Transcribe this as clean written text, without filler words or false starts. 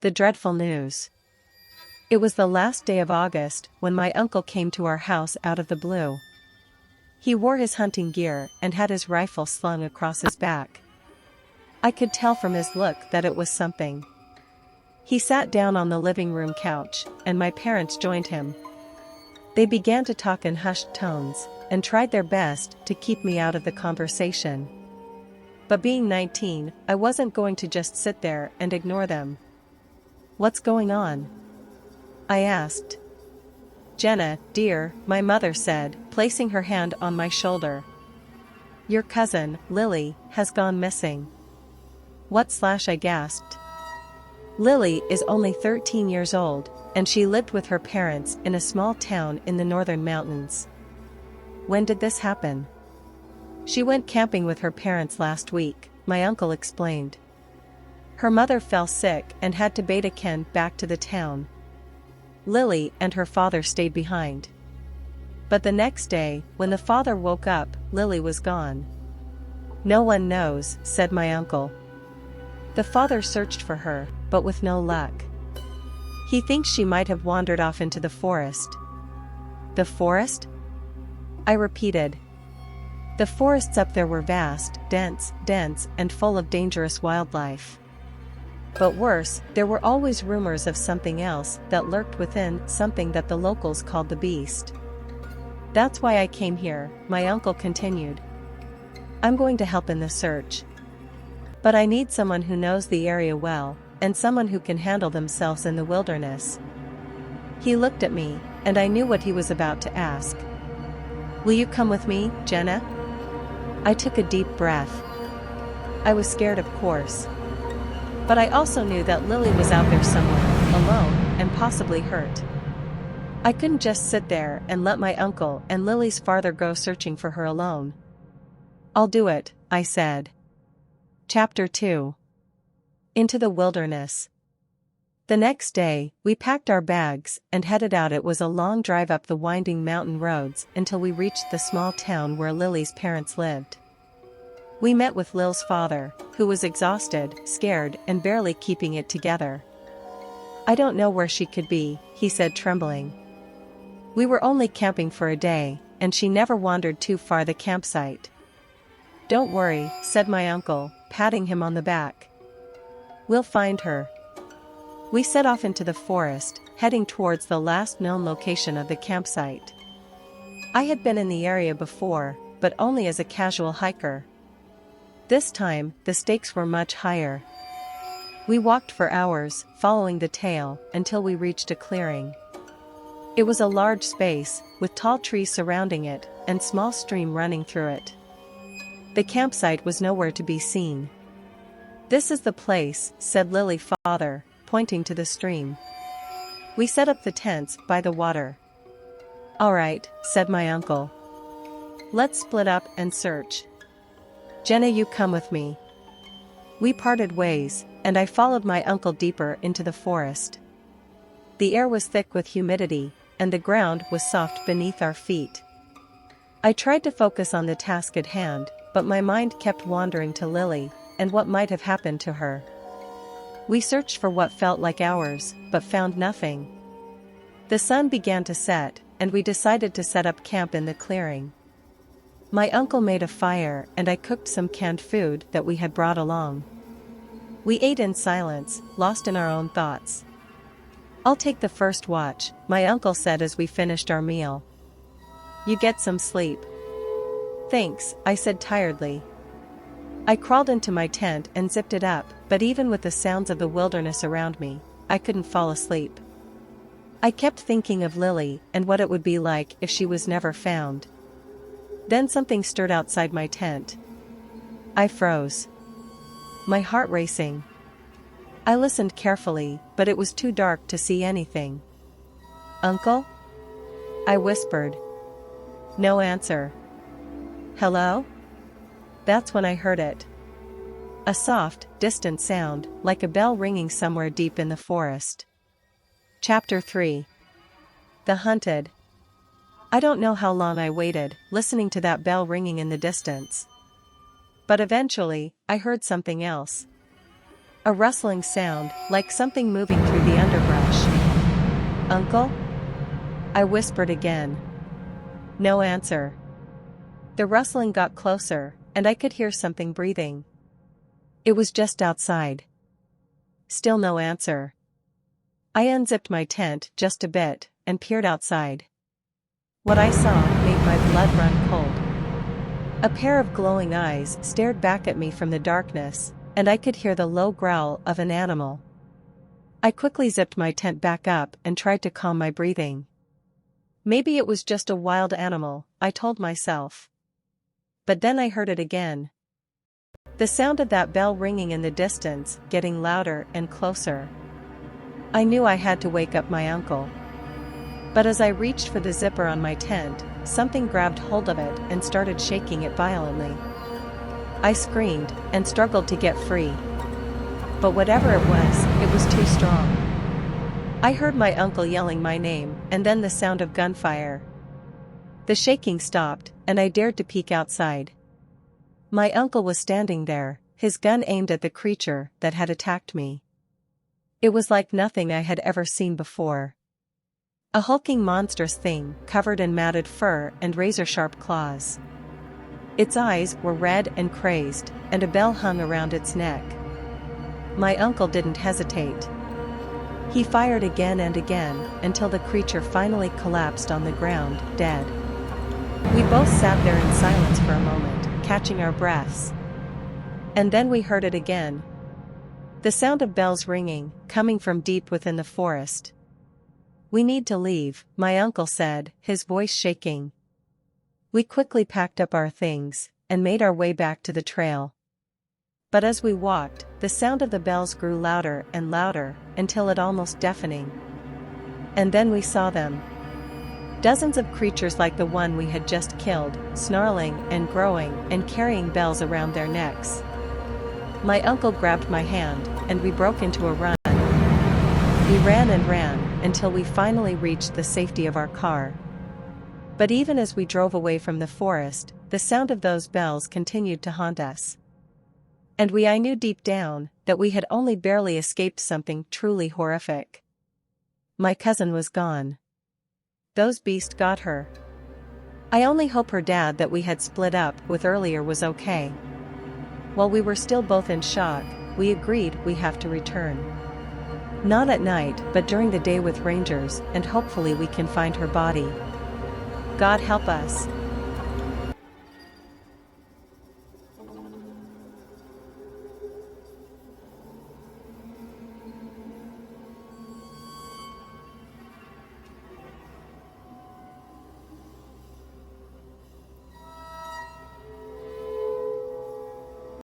The dreadful news. It was the last day of August when my uncle came to our house out of the blue. He wore his hunting gear and had his rifle slung across his back. I could tell from his look that it was something. He sat down on the living room couch, and my parents joined him. They began to talk in hushed tones, and tried their best to keep me out of the conversation. But being 19, I wasn't going to just sit there and ignore them. "What's going on?" I asked. "Jenna, dear," my mother said, placing her hand on my shoulder. "Your cousin, Lily, has gone missing." "What?" I gasped. Lily is only 13 years old, and she lived with her parents in a small town in the northern mountains. "When did this happen?" "She went camping with her parents last week," my uncle explained. "Her mother fell sick and had to beta Ken back to the town. Lily and her father stayed behind. But the next day, when the father woke up, Lily was gone." "No one knows," said my uncle. "The father searched for her, but with no luck. He thinks she might have wandered off into the forest." "The forest?" I repeated. The forests up there were vast, dense, and full of dangerous wildlife. But worse, there were always rumors of something else that lurked within, something that the locals called the beast. "That's why I came here," my uncle continued. "I'm going to help in the search. But I need someone who knows the area well, and someone who can handle themselves in the wilderness." He looked at me, and I knew what he was about to ask. "Will you come with me, Jenna?" I took a deep breath. I was scared, of course. But I also knew that Lily was out there somewhere, alone, and possibly hurt. I couldn't just sit there and let my uncle and Lily's father go searching for her alone. "I'll do it," I said. Chapter 2. Into the Wilderness. The next day, we packed our bags and headed out. It was a long drive up the winding mountain roads until we reached the small town where Lily's parents lived. We met with Lil's father, who was exhausted, scared, and barely keeping it together. "I don't know where she could be," he said, trembling. "We were only camping for a day, and she never wandered too far the campsite." "Don't worry," said my uncle, patting him on the back. "We'll find her." We set off into the forest, heading towards the last known location of the campsite. I had been in the area before, but only as a casual hiker. This time, the stakes were much higher. We walked for hours, following the trail, until we reached a clearing. It was a large space, with tall trees surrounding it, and small stream running through it. The campsite was nowhere to be seen. "This is the place," said Lily's father, pointing to the stream. We set up the tents by the water. "All right," said my uncle. "Let's split up and search. Jenna, you come with me." We parted ways, and I followed my uncle deeper into the forest. The air was thick with humidity, and the ground was soft beneath our feet. I tried to focus on the task at hand, but my mind kept wandering to Lily, and what might have happened to her. We searched for what felt like hours, but found nothing. The sun began to set, and we decided to set up camp in the clearing. My uncle made a fire, and I cooked some canned food that we had brought along. We ate in silence, lost in our own thoughts. "I'll take the first watch," my uncle said as we finished our meal. "You get some sleep." "Thanks," I said tiredly. I crawled into my tent and zipped it up, but even with the sounds of the wilderness around me, I couldn't fall asleep. I kept thinking of Lily and what it would be like if she was never found. Then something stirred outside my tent. I froze. My heart racing. I listened carefully, but it was too dark to see anything. "Uncle?" I whispered. No answer. "Hello?" That's when I heard it. A soft, distant sound, like a bell ringing somewhere deep in the forest. Chapter 3. The Hunted. I don't know how long I waited, listening to that bell ringing in the distance. But eventually, I heard something else. A rustling sound, like something moving through the underbrush. "Uncle?" I whispered again. No answer. The rustling got closer, and I could hear something breathing. It was just outside. Still no answer. I unzipped my tent just a bit, and peered outside. What I saw made my blood run cold. A pair of glowing eyes stared back at me from the darkness, and I could hear the low growl of an animal. I quickly zipped my tent back up and tried to calm my breathing. Maybe it was just a wild animal, I told myself. But then I heard it again. The sound of that bell ringing in the distance, getting louder and closer. I knew I had to wake up my uncle. But as I reached for the zipper on my tent, something grabbed hold of it and started shaking it violently. I screamed and struggled to get free. But whatever it was too strong. I heard my uncle yelling my name, and then the sound of gunfire. The shaking stopped, and I dared to peek outside. My uncle was standing there, his gun aimed at the creature that had attacked me. It was like nothing I had ever seen before. A hulking monstrous thing, covered in matted fur and razor-sharp claws. Its eyes were red and crazed, and a bell hung around its neck. My uncle didn't hesitate. He fired again and again, until the creature finally collapsed on the ground, dead. We both sat there in silence for a moment, catching our breaths. And then we heard it again. The sound of bells ringing, coming from deep within the forest. "We need to leave," my uncle said, his voice shaking. We quickly packed up our things, and made our way back to the trail. But as we walked, the sound of the bells grew louder and louder, until it almost deafening. And then we saw them. Dozens of creatures like the one we had just killed, snarling and growing and carrying bells around their necks. My uncle grabbed my hand, and we broke into a run. We ran and ran, until we finally reached the safety of our car. But even as we drove away from the forest, the sound of those bells continued to haunt us. And I knew deep down, that we had only barely escaped something truly horrific. My cousin was gone. Those beasts got her. I only hope her dad that we had split up with earlier was okay. While we were still both in shock, we agreed we have to return. Not at night, but during the day with rangers, and hopefully we can find her body. God help us.